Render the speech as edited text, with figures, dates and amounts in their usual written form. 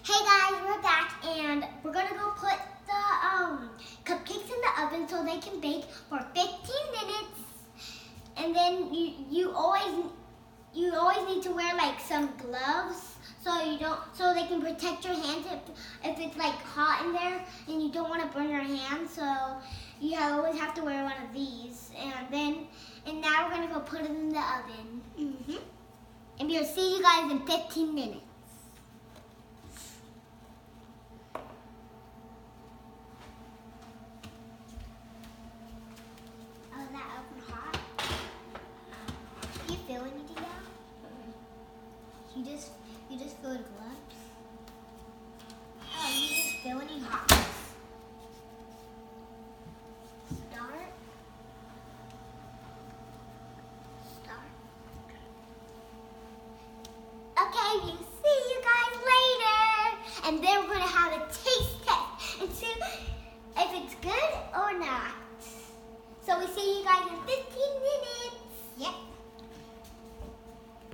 Hey guys, we're back and we're gonna go put the cupcakes in the oven so they can bake for 15 minutes. And then you always need to wear like some gloves so they can protect your hands if it's like hot in there and you don't want to burn your hands. So you always have to wear one of these. And now we're gonna go put it in the oven. And we'll see you guys in 15 minutes. Oh, is that oven hot? Do you feel anything now? You just feel the gloves? Oh, you just feel any hotness? Start. Okay, we'll see you guys later. And then we're gonna have a taste test and see if it's good or not. So we see you guys in 15 minutes.